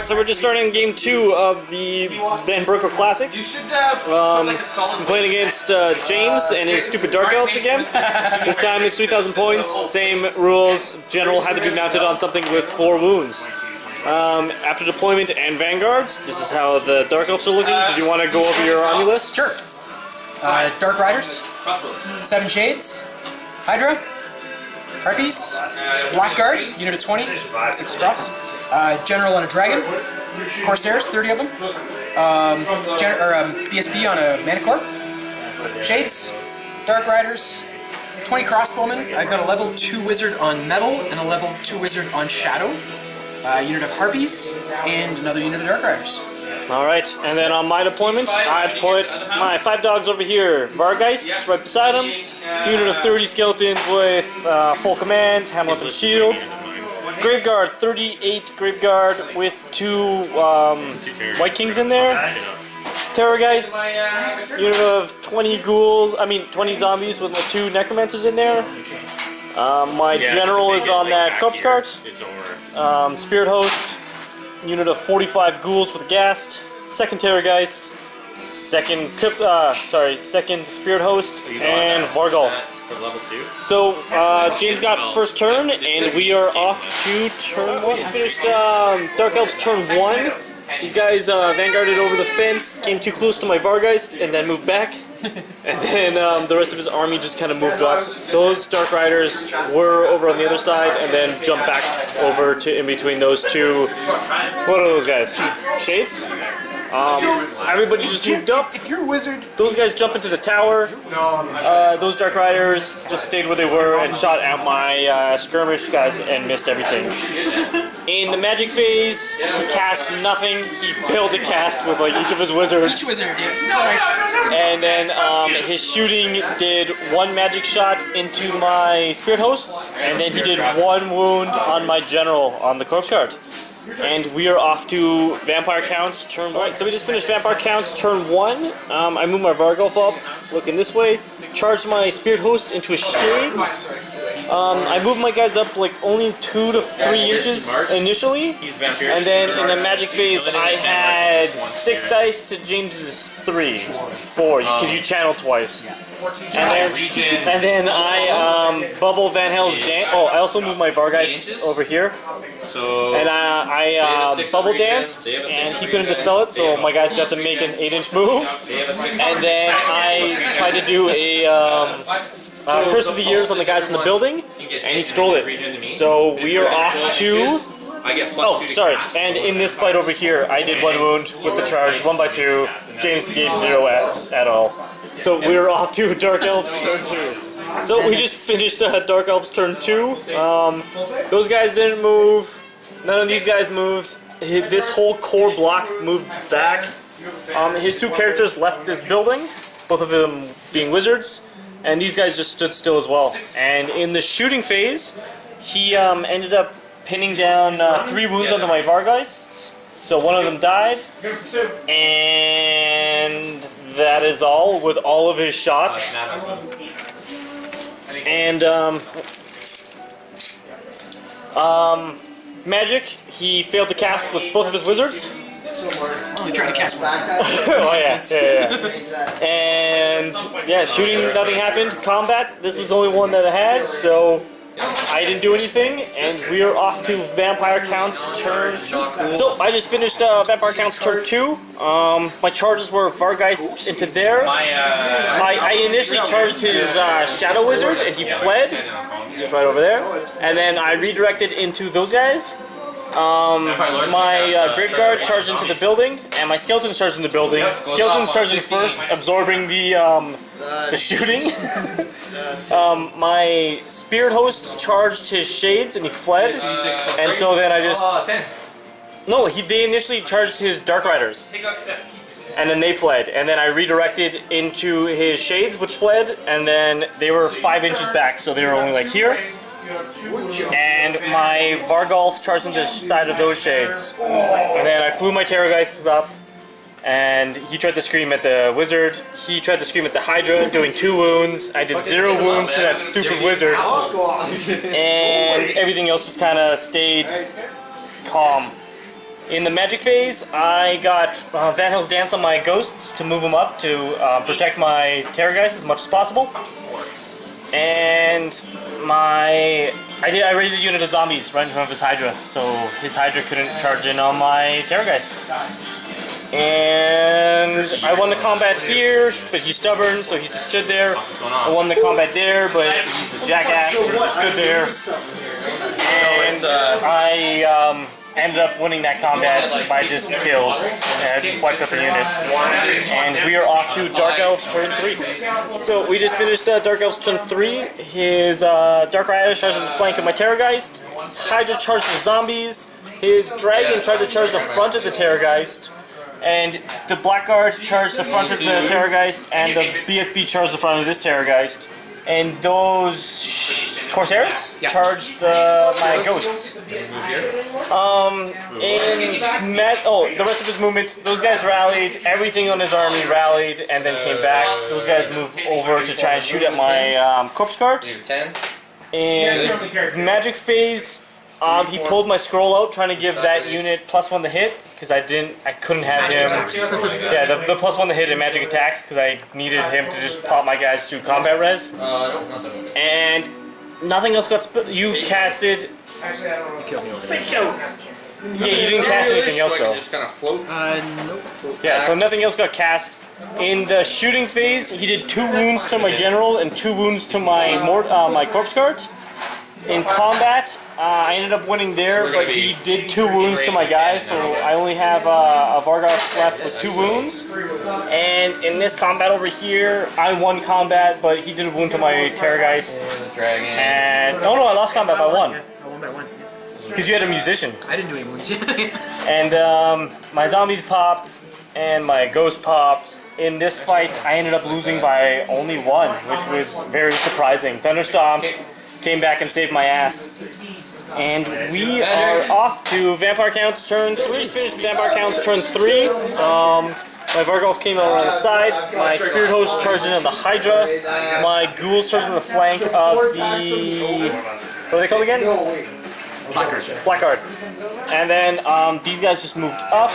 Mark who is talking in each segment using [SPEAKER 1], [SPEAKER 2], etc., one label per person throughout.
[SPEAKER 1] Alright, so we're just starting game 2 of the Berkel Classic. I'm playing against James and his stupid Dark Elves again. This time it's 3,000 points, same rules. General had to be mounted on something with 4 wounds. After deployment and vanguards, this is how the Dark Elves are looking. Did you want to go over your army list?
[SPEAKER 2] Sure. Dark Riders, 7 Shades, Hydra, Harpies, Blackguard, unit of 20, 6 across, General on a Dragon, Corsairs, 30 of them, BSB on a Manicore, Shades, Dark Riders, 20 Crossbowmen. I've got a level 2 Wizard on Metal and a level 2 Wizard on Shadow, unit of Harpies, and another unit of Dark Riders.
[SPEAKER 1] Alright, and then on my deployment, I put my 5 dogs over here. Vargeists right beside them. Unit of 30 skeletons with full command, Hamlet and shield. Graveguard, 38 Graveguard with 2 White Kings in there. Terrorgeist, unit of 20 ghouls, 20 zombies with my 2 necromancers in there. My general is on that corpse cart. Spirit host. Unit of 45 ghouls with Ghast, 2nd Terrorgeist, 2nd Spirit Host, and Vargolf.
[SPEAKER 3] For level 2.
[SPEAKER 1] So, James got first turn, and we are off to turn 1. Just finished Dark Elves turn 1. These guys vanguarded over the fence, came too close to my Vargeist, and then moved back. And then the rest of his army just kind of moved up. Those Dark Riders were over on the other side, and then jumped back over to in between those 2. What are those guys? Shades? Everybody just moved up.
[SPEAKER 2] If you're a wizard,
[SPEAKER 1] those guys jump into the tower. Those Dark Riders just stayed where they were and shot at my skirmish guys and missed everything. In the magic phase, he cast nothing. He failed to cast with like each of his wizards.
[SPEAKER 2] each wizard, yeah.
[SPEAKER 1] And then his shooting did 1 magic shot into my spirit hosts, and then he did 1 wound on my general on the corpse guard. And we are off to Vampire Counts turn 1. So we just finished Vampire Counts turn 1. I moved my Vargolf up, looking this way. Charged my Spirit Host into a Shades. I moved my guys up like only 2 to 3 inches initially. And then in the magic phase, I had 6 dice to James's 4, because you channel twice. And then I bubble Van Hel's dance. Oh, I also moved my Vargeists over here. And I bubble danced, and he couldn't dispel it, so my guys got to make an 8-inch move. And then I tried to do a Curse of the Years on the guys in the building, and he stole it. So we are off to... Oh, sorry. And in this fight over here, I did 1 wound with the charge, 1 by 2. James gave 0 Fs at all. So we're off to Dark Elves turn 2. So we just finished Dark Elves turn 2. Those guys didn't move. None of these guys moved. This whole core block moved back. His 2 characters left this building, both of them being wizards, and these guys just stood still as well. And in the shooting phase, he ended up pinning down 3 wounds onto my Vargeists. So 1 of them died, and that is all with all of his shots. And magic, he failed to cast with both of his wizards.
[SPEAKER 2] You tried to cast one.
[SPEAKER 1] Oh yeah. And yeah, shooting, nothing happened. Combat, this was the only one that I had, so I didn't do anything, and we are off to Vampire Counts turn 2. So I just finished Vampire Counts turn 2. My charges were Vargeist into there. I initially charged his Shadow Wizard, and he fled. He's just right over there. And then I redirected into those guys. My Graveguard charged into the building, and my Skeletons charged into the building. Skeletons charged in first, absorbing the shooting. My Spirit Host charged his Shades, and he fled. And so then I just... No, they initially charged his Dark Riders. And then they fled. And then I redirected into his Shades, which fled, and then they were 5 inches back, so they were only like here. And my Vargolf charged into the side of those Shades. And then I flew my Terrorgeists up, and he tried to scream at the Wizard. He tried to scream at the Hydra, doing 2 wounds. I did 0 wounds to that stupid Wizard. And everything else just kind of stayed calm. In the magic phase, I got Van Hell's Dance on my ghosts to move them up to protect my Terrorgeist as much as possible. And I raised a unit of zombies right in front of his Hydra, so his Hydra couldn't charge in on my Terrorgeist. And I won the combat here, but he's stubborn, so he just stood there. I won the combat there, but he's a jackass, so he just stood there. And I ended up winning that combat by just kills. I just wiped up the unit. And we are off to Dark Elves turn 3. So we just finished Dark Elves turn 3. His Dark Rider charged the flank of my Terrorgeist. His Hydra charged the zombies. His Dragon tried to charge the front of the Terrorgeist. And the Blackguard charged the front of the Terrorgeist, and the BSB charged the front of this Terrorgeist. And those Corsairs charged my ghosts. The rest of his movement, those guys rallied, everything on his army rallied, and then came back. Those guys moved over to try and shoot at my corpse guards. In magic phase, he pulled my scroll out, trying to give that unit +1 to hit, because I couldn't have him. Yeah, the +1 to hit in magic attacks, because I needed him to just pop my guys through combat res. And nothing else got you casted.
[SPEAKER 3] Fake out!
[SPEAKER 1] Yeah, you didn't cast anything else though.
[SPEAKER 3] Just kind of float.
[SPEAKER 2] Nope.
[SPEAKER 1] Yeah, so nothing else got cast. In the shooting phase, he did 2 wounds to my general and 2 wounds to my my corpse guards. In combat, I ended up winning there, but he did 2 wounds to my guys, so I only have a Vargoth left with 2 wounds. And in this combat over here, I won combat, but he did a wound to my Terrorgeist. And oh no, I lost combat by 1.
[SPEAKER 2] I won by 1.
[SPEAKER 1] Because you had a musician.
[SPEAKER 2] I didn't do any wounds.
[SPEAKER 1] And my zombies popped, and my ghost popped. In this fight, I ended up losing by only 1, which was very surprising. Thunderstomps came back and saved my ass. And we are off to Vampire Counts turn 3. We finished Vampire Counts turn 3. My Vargolf came over on the side. My Spirit Host charged in on the Hydra. My Ghouls charged on the flank of the... What are they called again? Blackguard. And then these guys just moved up.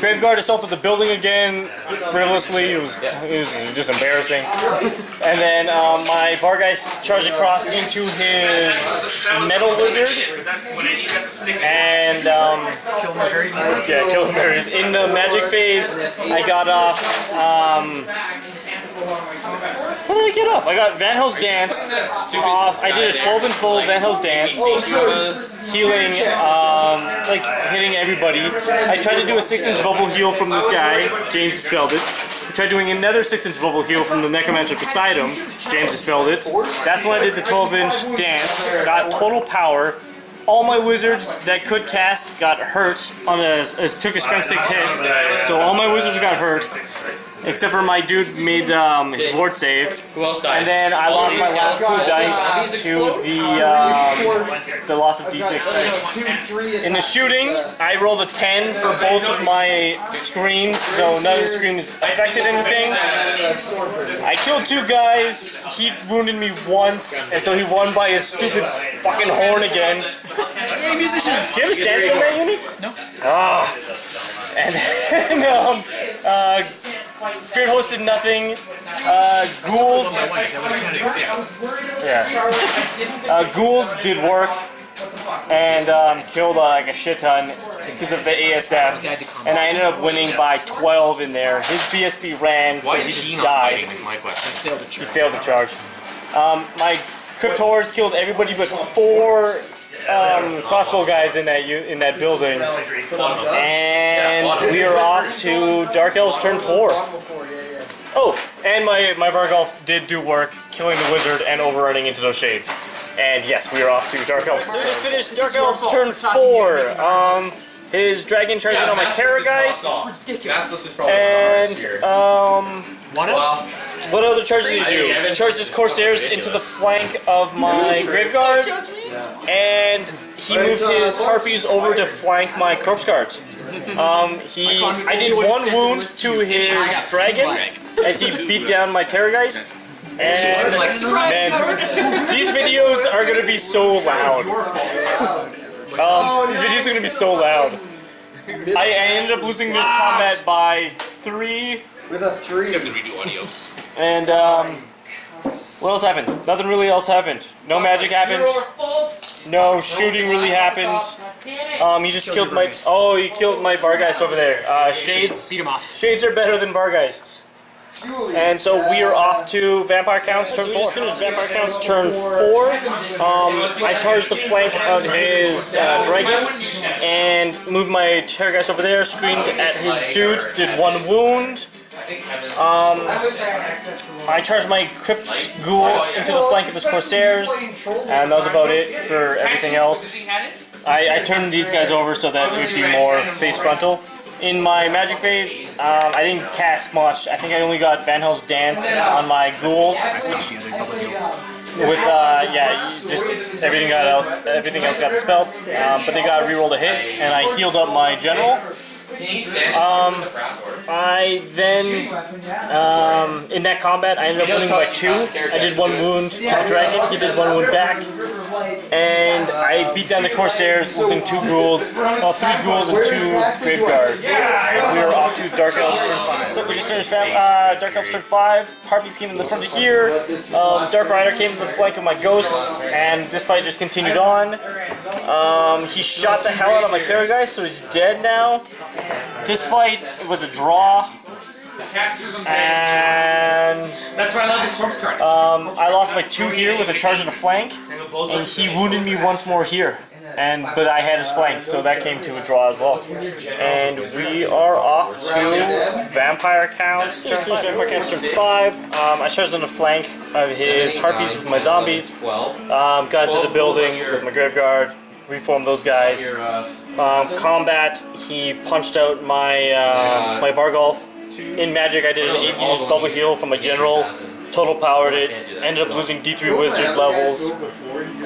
[SPEAKER 1] Graveguard assaulted the building again frivolously. It was just embarrassing. And then my Vargeist charged across into his Metal Wizard. And kill him very easily. In the magic phase, I got off. What did I get off? I got Van Hell's Dance off. I did a 12-inch bowl of Van Hell's Dance, healing, like hitting everybody. I tried to do a 6-inch bubble heal from this guy. James dispelled it. I tried doing another 6-inch bubble heal from the Necromancer beside him. James dispelled it. That's when I did the 12-inch dance. Got total power. All my wizards that could cast got hurt on took a strength 6 hit. So all my wizards got hurt. Except for my dude made his ward save.
[SPEAKER 3] Who else dies?
[SPEAKER 1] And then I lost my last 2 dice to the loss of d6 dice. In the shooting, I rolled a 10 for both of my screams, so none of the screams affected anything. I killed 2 guys, he wounded me once, and so he won by his stupid fucking horn again.
[SPEAKER 2] Hey, musician!
[SPEAKER 1] Do you have a stand in that unit?
[SPEAKER 2] No.
[SPEAKER 1] Ah. And then, Spirit Host did nothing. Ghouls. Yeah. Ghouls did work and killed like a shit ton because of the ASF. And I ended up winning by 12 in there. His BSB ran, so he just died. He failed to charge. My Cryptors killed everybody but 4 crossbow guys in that building, and we are off to Dark Elves turn 4. Oh, and my Vargolf did do work, killing the wizard and overrunning into those shades. And yes, we are off to Dark Elves. So we just finished Dark Elves turn 4. His dragon charging on my Terrorgeist. And what other charges did he do? He charged his Corsairs into the flank of my Graveguard, and he moved his Harpies over to flank my Corpse Guards. I did 1 wound to his dragon as he beat down my Terrorgeist. And man, these videos are gonna be so loud. These videos are gonna be so loud. I ended up losing this combat by 3.
[SPEAKER 3] With a 3.
[SPEAKER 1] And what else happened? Nothing really else happened. No magic happened. No shooting really happened. He just killed my. Oh, he killed my Bargeist over there. Shades.
[SPEAKER 2] Beat him off.
[SPEAKER 1] Shades are better than Bargeists. And so we are off to Vampire Count's turn 4. We just finished Vampire Count's turn 4. I charged the flank of his dragon and moved my Terrorgeist over there, screamed at his dude, did 1 wound. I charged my Crypt Ghouls into the flank of his Corsairs, and that was about it for everything else. I turned these guys over so that it would be more face frontal. In my magic phase, I didn't cast much. I think I only got Banhel's Dance on my ghouls. With yeah, just everything else got dispelled. But they got rerolled a hit, and I healed up my general. I then, in that combat, I ended up winning by 2. I did 1 wound to the dragon, he did 1 wound back, and I beat down the Corsairs, losing 2 ghouls, well, 3 ghouls and 2 Graveguard. And we were off to Dark Elves turn 5. So we just finished Dark Elves turn 5, Harpies came to the front of here, Dark Rider came to the flank of my Ghosts, and this fight just continued on. He shot the hell out of my Terrorgeist, so he's dead now. This fight was a draw, and
[SPEAKER 2] that's why I love the corpse card.
[SPEAKER 1] I lost by 2 here with a charge on the flank, and he wounded me once more here. But I had his flank, so that came to a draw as well. And we are off to Vampire Count's turn 5. Vampire Count's turn 5. I charged on the flank of his Harpies with my zombies. Got into the building with my Graveguard. Reformed those guys. Combat, he punched out my my Vargolf. In Magic, I did an 18-inch bubble heal from my general. Total powered it. Ended up losing D3 wizard levels.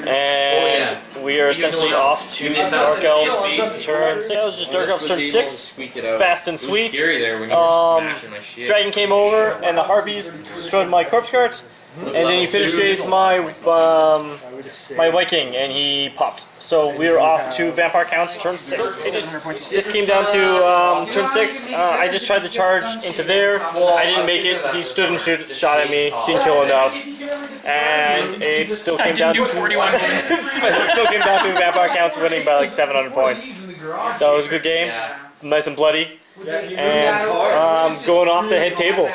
[SPEAKER 1] And we are essentially off to Dark Elves turn 6. That was just Dark Elves turn 6. Fast and sweet. Dragon came over, and the Harpies destroyed my corpse carts. And then he finishes my my Viking, and he popped. So we're off to Vampire Count's turn 6. It just came down to turn 6. I just tried to charge into there. I didn't make it. He stood and shot at me. Didn't kill enough. And it still came down to Vampire Count's winning by like 700 points. So it was a good game. Nice and bloody. And going off to head table.